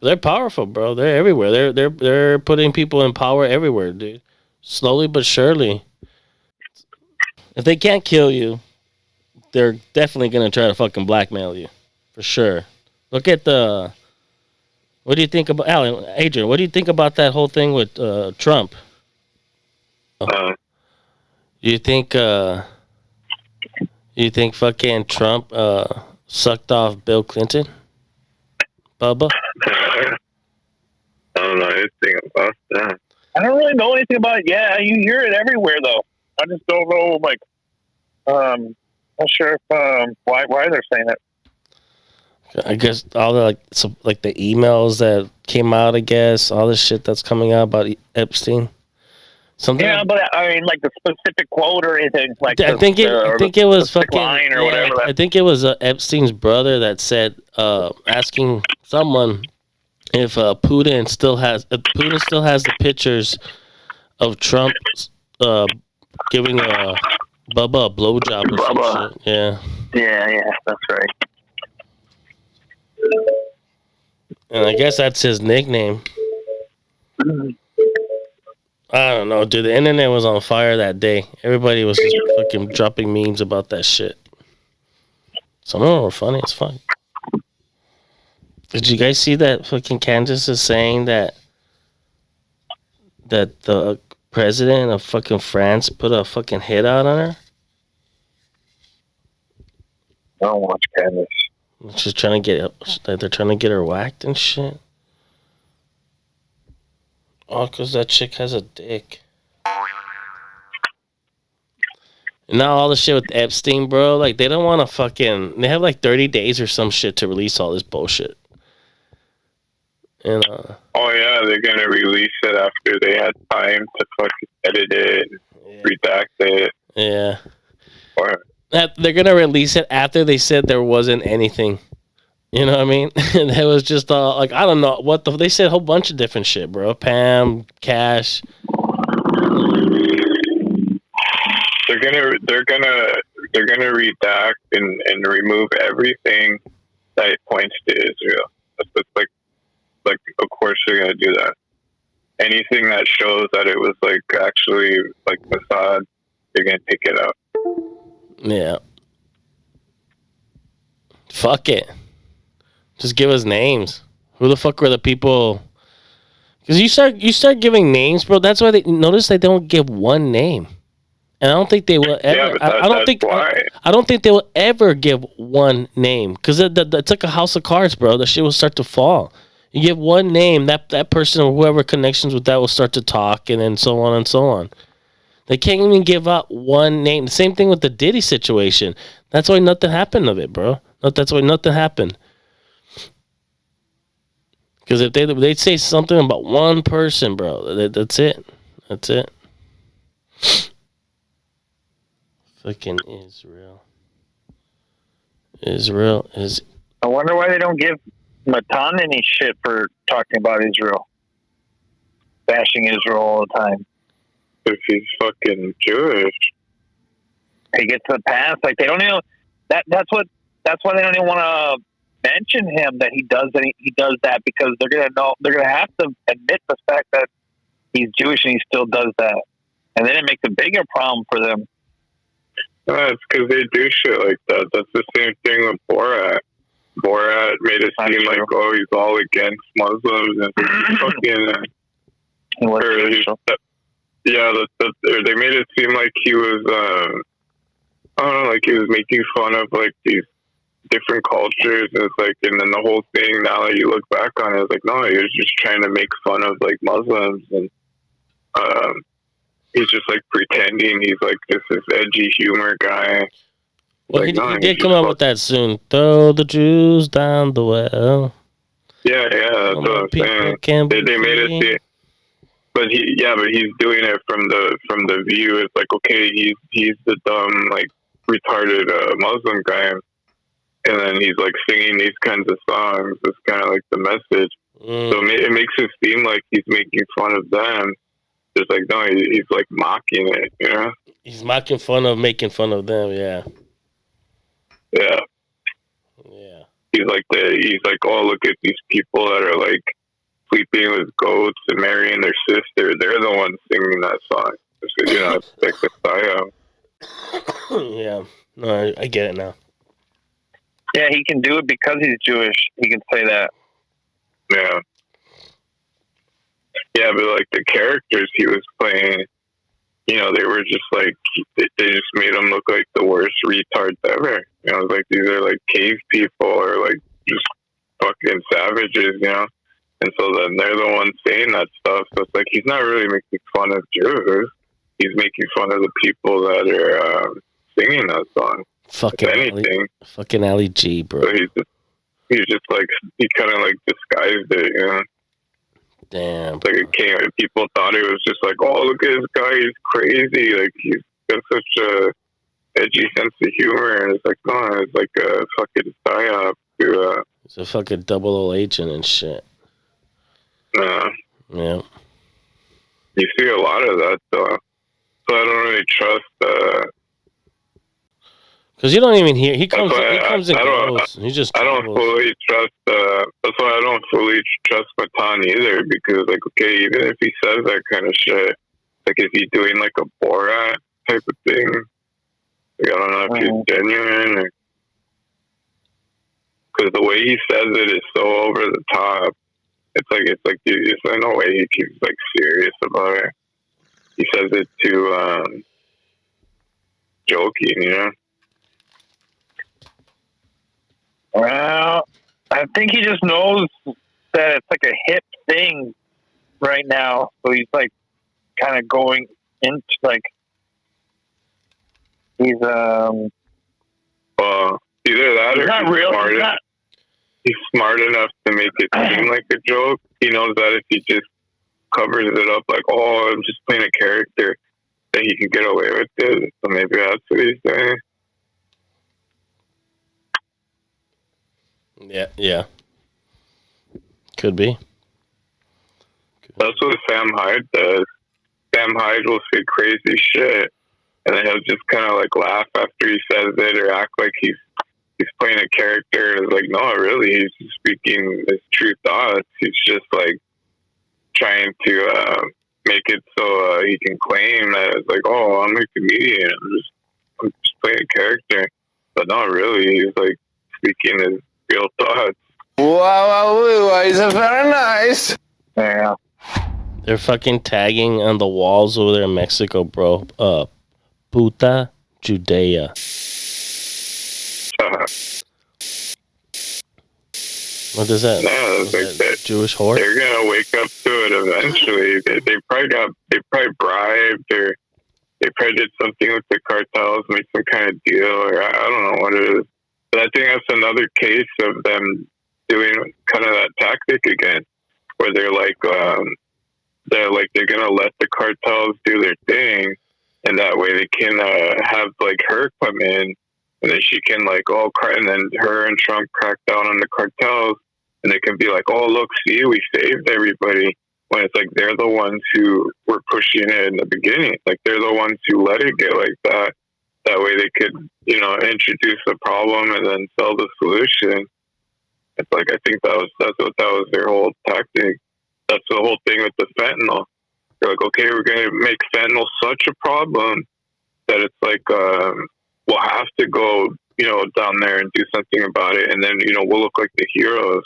They're powerful, bro. They're everywhere. They're putting people in power everywhere, dude. Slowly but surely. If they can't kill you, they're definitely gonna try to fucking blackmail you, for sure. Look at what do you think about Adrian? What do you think about that whole thing with Trump? You think fucking Trump sucked off Bill Clinton, Bubba? I don't know anything about that. I don't really know anything about it. Yeah, you hear it everywhere though. I just don't know, like, not sure if why they're saying it. I guess all the like the emails that came out. I guess all the shit that's coming out about Epstein. Something. Yeah, but I mean, like the specific quote or anything. Like, I think it was fucking line or whatever. I think it was Epstein's brother that said, asking someone if Putin still has the pictures of Trump giving Bubba a blowjob or some shit. Yeah. Yeah, that's right. And I guess that's his nickname. I don't know, dude. The internet was on fire that day. Everybody was just fucking dropping memes about that shit. Some of them were funny as fuck. Did you guys see that fucking Candace is saying that the president of fucking France put a fucking hit out on her? I don't watch Candace. She's trying to they're trying to get her whacked and shit. Oh, because that chick has a dick. And now all the shit with Epstein, bro, like, they don't want to fucking... They have, like, 30 days or some shit to release all this bullshit. And, oh, yeah, they're going to release it after they had time to fucking edit it, redact it. Yeah. Or... They're going to release it after they said there wasn't anything. You know what I mean? And it was just like, I don't know what they said a whole bunch of different shit, bro. Pam, Cash. They're gonna redact and remove everything that points to Israel. That's like of course they're gonna do that. Anything that shows that it was like actually like Mossad, they're gonna take it out. Yeah. Fuck it. Just give us names. Who the fuck were the people? Because you start giving names, bro. That's why they don't give one name, and I don't think they will ever. Yeah, but I don't think they will ever give one name because it's like a house of cards, bro. The shit will start to fall. You give one name, that person or whoever connections with that will start to talk, and then so on and so on. They can't even give out one name. The same thing with the Diddy situation. That's why nothing happened of it, bro. That's why nothing happened. Because if they'd say something about one person, bro, that's it. That's it. Fucking Israel. Israel is. I wonder why they don't give Matan any shit for talking about Israel, bashing Israel all the time. If he's fucking Jewish, He gets the pass. Like they don't even. That's why they don't even want to mention him that he does that because they're gonna have to admit the fact that he's Jewish and he still does that, and then it makes a bigger problem for them. it's because they do shit like that. That's the same thing with Borat. Borat made it seem like, oh, he's all against Muslims and fucking. He was Jewish. They made it seem like he was. I don't know, like he was making fun of like these different cultures. And it's like, and then the whole thing. Now that you look back on it, it's like, no, he was just trying to make fun of like Muslims, and he's just like pretending he's like this edgy humor guy. Well, like, he did come up with that soon. Throw the Jews down the well. Yeah, that's what I'm saying. They made it seem, but he's doing it from the view. It's like, okay, he's the dumb, like retarded Muslim guy, and then he's like singing these kinds of songs. It's kind of like the message. So it makes it seem like he's making fun of them. Just like, no, he's like mocking it, you know? He's making fun of them, yeah. Yeah. Yeah. He's like, oh, look at these people that are like sleeping with goats and marrying their sister. They're the ones singing that song. So, you know, it's like the style. Yeah. No, I get it now. Yeah, he can do it because he's Jewish. He can say that. Yeah. Yeah, but like the characters he was playing, you know, they were just like, they just made them look like the worst retards ever. You know, like these are like cave people or like just fucking savages, you know? And so then they're the ones saying that stuff. So it's like, he's not really making fun of Jews. He's making fun of the people that are singing that song. Fucking Ali G, bro. So he's just like, he kind of like disguised it, you know? Damn. Like it came, people thought it was just like, oh, look at this guy, he's crazy. Like he's got such a edgy sense of humor. And it's like, no, it's like a fucking psyop. It's a fucking 00 agent and shit. Yeah. Yeah. You see a lot of that, though. So I don't really trust. Because you don't even hear. He comes and goes. He just. I don't fully trust. That's why I don't fully trust Matan either. Because, like, okay, even if he says that kind of shit, like, is he doing like a Borat type of thing? Like, I don't know if he's genuine. Because the way he says it is so over the top. It's like dude, there's no way he keeps like serious about it. He says it too joking, you know. Well, I think he just knows that it's like a hip thing right now. So he's like kind of going into like he's either that or not real. He's smart enough to make it seem like a joke. He knows that if he just covers it up like, oh, I'm just playing a character, that he can get away with it. So maybe that's what he's doing. Yeah. Could be. That's what Sam Hyde does. Sam Hyde will say crazy shit, and then he'll just kind of like laugh after he says it or act like he's playing a character. It's like, no, really, he's just speaking his true thoughts. He's just like trying to make it so he can claim that it's like, oh, I'm a comedian. I'm just playing a character. But not really. He's like speaking his real thoughts. Wow, is very nice. Yeah. They're fucking tagging on the walls over there in Mexico, bro. Puta Judea. What is that? No, it's like that Jewish whore? They're gonna wake up to it eventually. They probably bribed, or they probably did something with the cartels, made some kind of deal, or I don't know what it is. But I think that's another case of them doing kind of that tactic again. where they're gonna let the cartels do their thing, and that way they can have like her come in, and then she can and then her and Trump crack down on the cartels, and they can be like, oh look, see, we saved everybody. When it's like they're the ones who were pushing it in the beginning, like they're the ones who let it get like that. That way they could, introduce the problem and then sell the solution. It's like I think that was their whole tactic. That's the whole thing with the fentanyl. They're like, okay, we're gonna make fentanyl such a problem that it's like we'll have to go, down there and do something about it, and then we'll look like the heroes.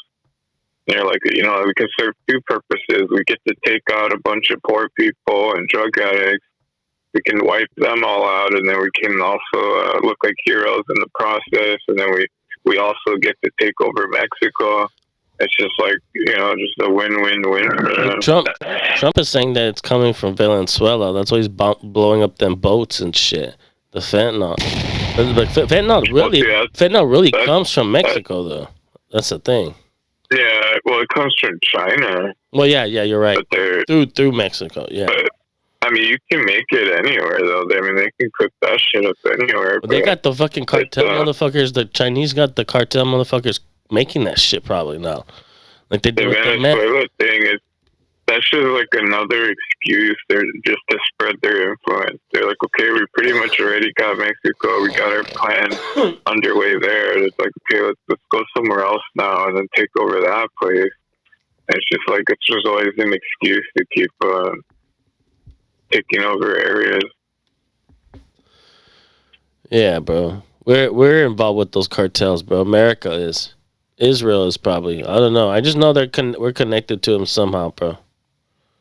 And they're like, we can serve two purposes. We get to take out a bunch of poor people and drug addicts. We can wipe them all out, and then we can also look like heroes in the process. And then we also get to take over Mexico. It's just like, just a win-win-win for them. Trump is saying that it's coming from Venezuela. That's why he's blowing up them boats and shit. The fentanyl. But fentanyl really comes from Mexico, though. That's the thing. Yeah, well, it comes from China. Well, yeah, you're right. Through Mexico, yeah. But, I mean, you can make it anywhere, though. I mean, they can cook that shit up anywhere. But they got the fucking cartel motherfuckers. The Chinese got the cartel motherfuckers making that shit probably now. Like they do the Venezuela thing is that's just like another excuse. They're just to spread their influence. They're like, okay, we pretty much already got Mexico. We got our plan underway there. It's like, okay, let's go somewhere else now and then take over that place. And it's just like it's just always an excuse to keep taking over areas. Yeah, bro. We're involved with those cartels, bro. America is. Israel is probably. I don't know. I just know we're connected to them somehow, bro.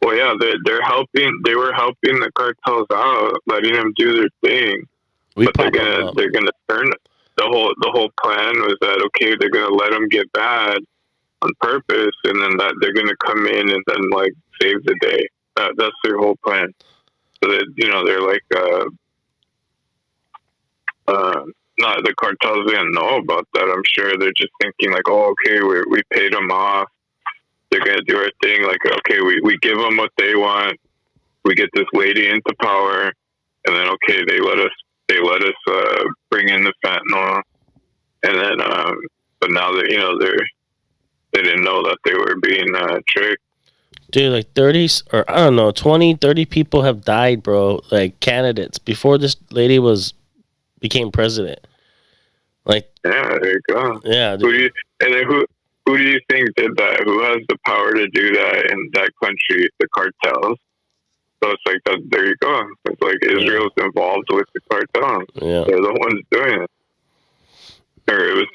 Well, yeah, they're helping. They were helping the cartels out, letting them do their thing. But they're gonna turn the whole plan was that okay, they're gonna let them get bad on purpose, and then that they're gonna come in and then like save the day. That's their whole plan. So that they're like not the cartels didn't know about that. I'm sure they're just thinking like, oh, okay, we paid them off. They're gonna do our thing. Like, okay, we give them what they want. We get this lady into power, and then okay, they let us bring in the fentanyl, and then but now that they didn't know that they were being tricked. Dude, like 30 or I don't know, 20, 30 people have died, bro. Like candidates before this lady became president. Like, yeah, there you go. Yeah, dude. Who do you think did that? Who has the power to do that in that country? The cartels. So it's like that. There you go. It's like Israel's involved with the cartels. Yeah, they're the ones doing it. Or it was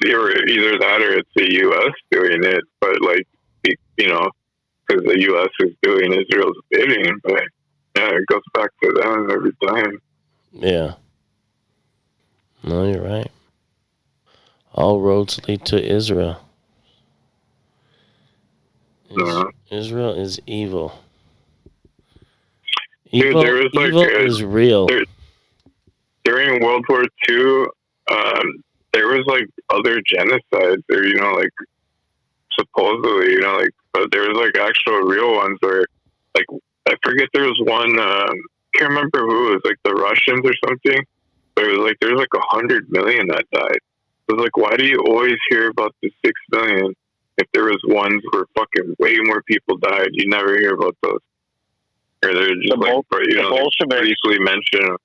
either that or it's the U.S. doing it. But like because the U.S. is doing Israel's bidding. But yeah, it goes back to them every time. Yeah. No, you're right. All roads lead to Israel. Israel is evil. Evil, dude, there was evil is real. During World War II, there was like other genocides, or like supposedly, but there was like actual real ones where, like, I forget there was one. Can't remember who it was, like the Russians or something. But it was like there's like 100 million that died. It was like, why do you always hear about the 6 million? If there was ones where fucking way more people died, you never hear about those. Or they're just Bolsheviks briefly mentioned.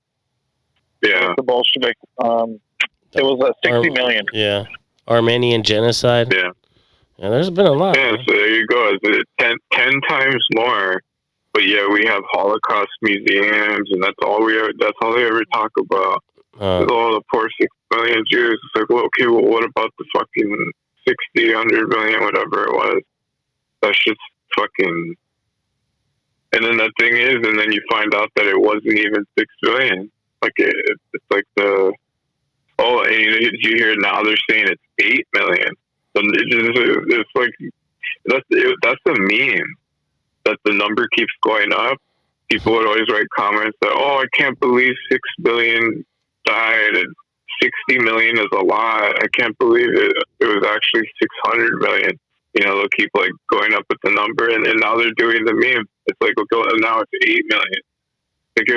Yeah, the Bolshevik. It was 60 million. Yeah, Armenian genocide. Yeah, there's been a lot. Yeah, so there you go. It's 10 times more. But yeah, we have Holocaust museums, and that's all they ever talk about. All the poor 6 million Jews. It's like, well, okay, well, what about the fucking 60, 100 million, whatever it was? That's just fucking. And then the thing is, and then you find out that it wasn't even 6 billion. Like it's like and you hear now they're saying it's 8 million. So it's like that's a meme. That the number keeps going up. People would always write comments that, oh, I can't believe 6 billion died and 60 million is a lot. I can't believe it was actually 600 million. you know, they'll keep like going up with the number, and then now they're doing the meme. It's like, okay, now it's 8 million. Like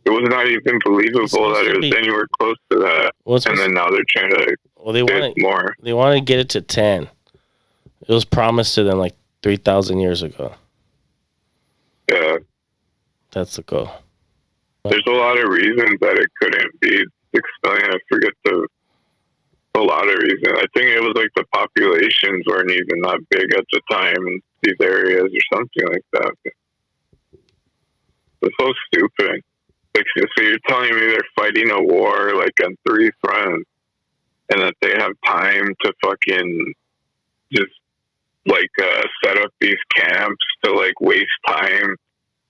it was not even believable that it was anywhere close to that. And then now they're trying to get more. They want to get it to 10. It was promised to them like 3,000 years ago. Yeah. That's the goal. There's a lot of reasons that it couldn't be 6 million. I forget a lot of reasons. I think it was like the populations weren't even that big at the time in these areas or something like that. It's so stupid. Like, so you're telling me they're fighting a war like on 3 fronts, and that they have time to fucking just like set up these camps to like waste time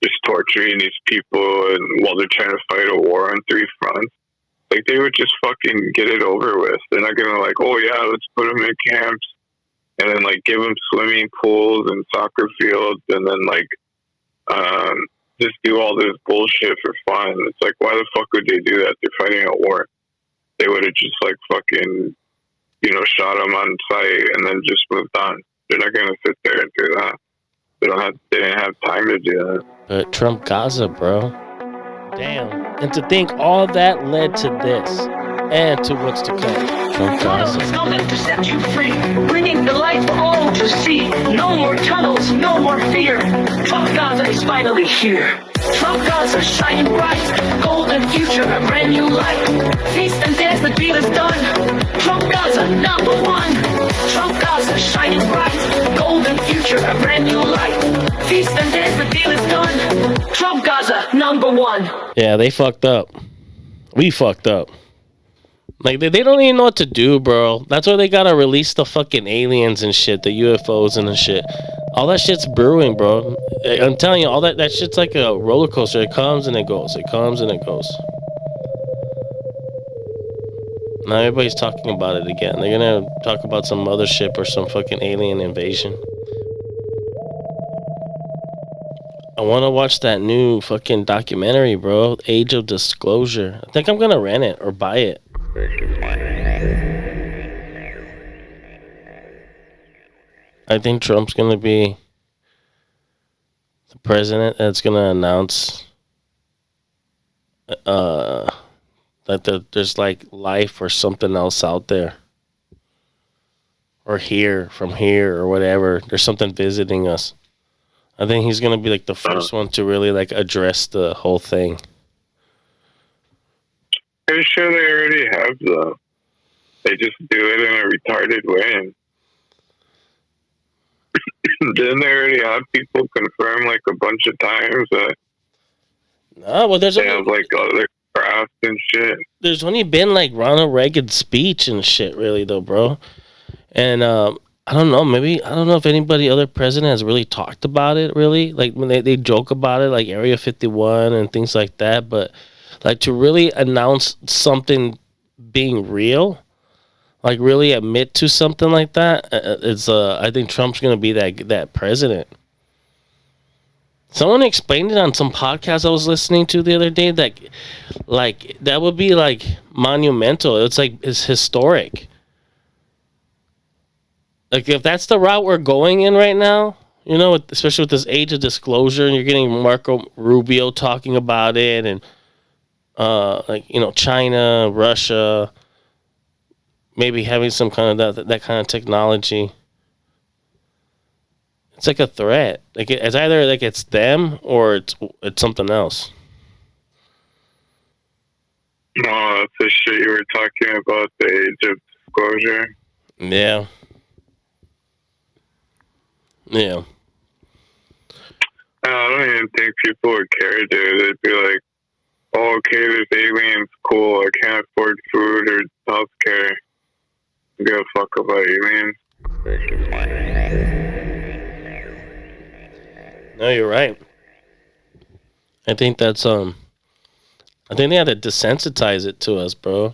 just torturing these people, and while they're trying to fight a war on 3 fronts. Like, they would just fucking get it over with. They're not gonna like, oh yeah, let's put them in camps and then like give them swimming pools and soccer fields, and then like just do all this bullshit for fun. It's like, why the fuck would they do that? They're fighting a war. They would have just like fucking, you know, shot them on sight and then just moved on. They're not gonna sit there and do that. They didn't have time to do that. But Trump Gaza, bro. Damn. And to think all that led to this and to what's to come. Trump Gaza. Coming to set you free, bringing the light for all to see. No more tunnels, no more fear. Trump Gaza is finally here. Trump Gaza shining bright, golden future, a brand new life. Feast and dance, the deal is done. Trump Gaza #1. Trump Gaza shining bright, golden future, a brand new life. Feast and dance, the deal is done. Trump Gaza #1. Yeah, they fucked up. We fucked up. Like, they don't even know what to do, bro. That's why they gotta release the fucking aliens and shit, the UFOs and the shit. All that shit's brewing, bro. I'm telling you, all that shit's like a roller coaster. It comes and it goes. It comes and it goes. Now everybody's talking about it again. They're gonna talk about some mothership or some fucking alien invasion. I want to watch that new fucking documentary, bro. Age of Disclosure. I think I'm gonna rent it or buy it. I think Trump's going to be the president that's going to announce that there's like life or something else out there. Or from here or whatever. There's something visiting us. I think he's going to be like the first one to really like address the whole thing. Pretty sure they already have, though. They just do it in a retarded way. Didn't they already have people confirm like a bunch of times that they have like other craft and shit? There's only been like Ronald Reagan's speech and shit, really, though, bro. And I don't know, I don't know if anybody other president has really talked about it, really. Like when they joke about it, like Area 51 and things like that, but like to really announce something being real, like really admit to something like that, it's I think Trump's gonna be that president. Someone explained it on some podcast I was listening to the other day that like that would be like monumental. It's historic. Like if that's the route we're going in right now, you know, especially with this age of disclosure, and you're getting Marco Rubio talking about it, and like, you know, China, Russia, maybe having some kind of that kind of technology. It's like a threat. Like it's either like it's them or it's something else. No, that's the shit you were talking about, the age of disclosure. Yeah. Yeah. I don't even think people would care, dude. They'd be like, oh, okay, there's aliens, cool. I can't afford food or healthcare. Give a fuck about aliens. No, you're right. I think that's I think they had to desensitize it to us, bro.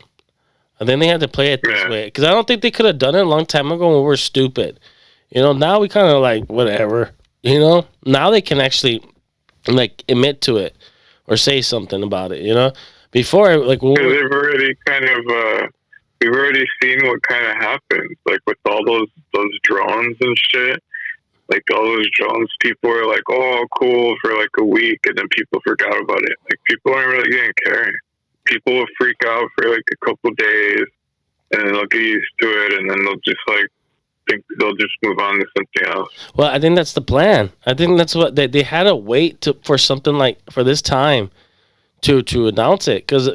I think they had to play it this way, because I don't think they could have done it a long time ago when we were stupid. You know, now we kind of like whatever. You know, now they can actually like admit to it or say something about it. You know, before like they've already kind of we've already seen what kind of happens, like with all those drones and shit. Like all those drones, people were like, "Oh, cool," for like a week, and then people forgot about it. Like people aren't really gonna care. People will freak out for like a couple days, and then they'll get used to it, and then they'll just like think they'll just move on to something else. Well, I think that's the plan. I think that's what they had to wait for something like for this time to announce it. Because,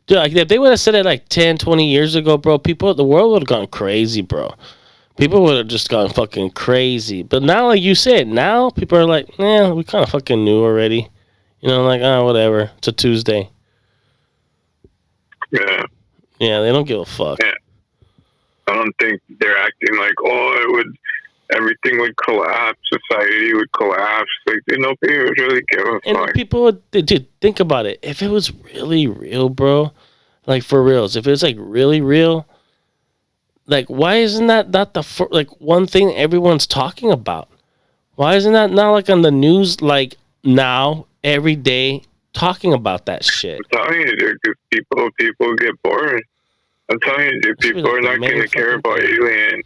dude, like, if they would have said it like 10, 20 years ago, bro, the world would have gone crazy, bro. People would have just gone fucking crazy. But now, like you said, now people are like, we kind of fucking knew already. You know, like, whatever. It's a Tuesday. Yeah. Yeah, they don't give a fuck. Yeah. I don't think they're acting like, everything would collapse, society would collapse. Like, nobody would really give a fuck. And people would, dude, think about it. If it was really real, bro, like for reals, if it was like really real, like why isn't that not the one thing everyone's talking about? Why isn't that not like on the news like now every day talking about that shit? I'm telling you, dude, because people get bored. I'm telling you, dude, people are not going to care about aliens.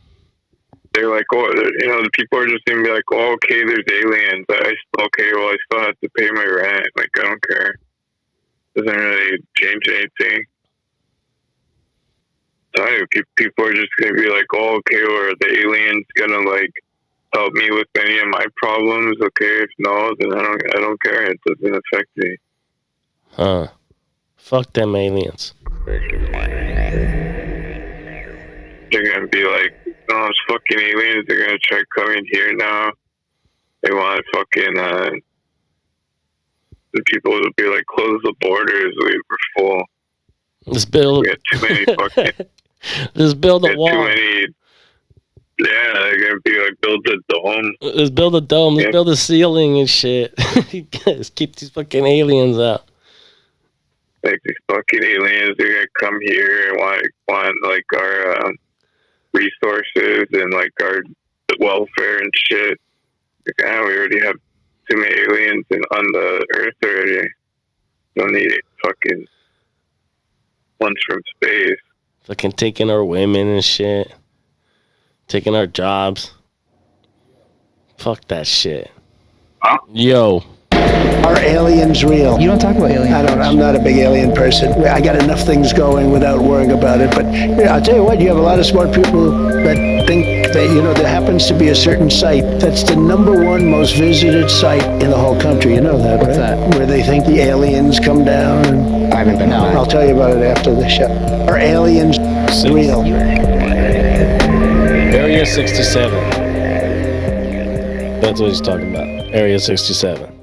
They're like, the people are just going to be like, okay, there's aliens. I still have to pay my rent. Like, I don't care. Doesn't really change anything. I'm telling you, people are just going to be like, okay, or are the aliens going to, like, help me with any of my problems? Okay, if no, then I don't care. It doesn't affect me. Huh. Fuck them aliens. They're gonna be like, it's fucking aliens. They're gonna try coming here now. They want fucking, the people will be like, close the borders. We're full. Let's build. We got too many fucking. Let's build a wall. Too many. Yeah, they're gonna be like, build a dome. Let's build a dome. Let's build a ceiling and shit. Let's keep these fucking aliens out. Like these fucking aliens, they're gonna come here and want like our resources and like our welfare and shit. Like, we already have too many aliens on the earth already. Don't need fucking ones from space. Fucking taking our women and shit. Taking our jobs. Fuck that shit. Huh? Yo. Are aliens real? You don't talk about aliens. I'm not a big alien person. I got enough things going without worrying about it. But I'll tell you what, you have a lot of smart people that think that, there happens to be a certain site that's the #1 most visited site in the whole country. You know that, What's right? that? Where they think the aliens come down. And I haven't been on that. I'll tell you about it after the show. Are aliens real? Area 67. That's what he's talking about. Area 67.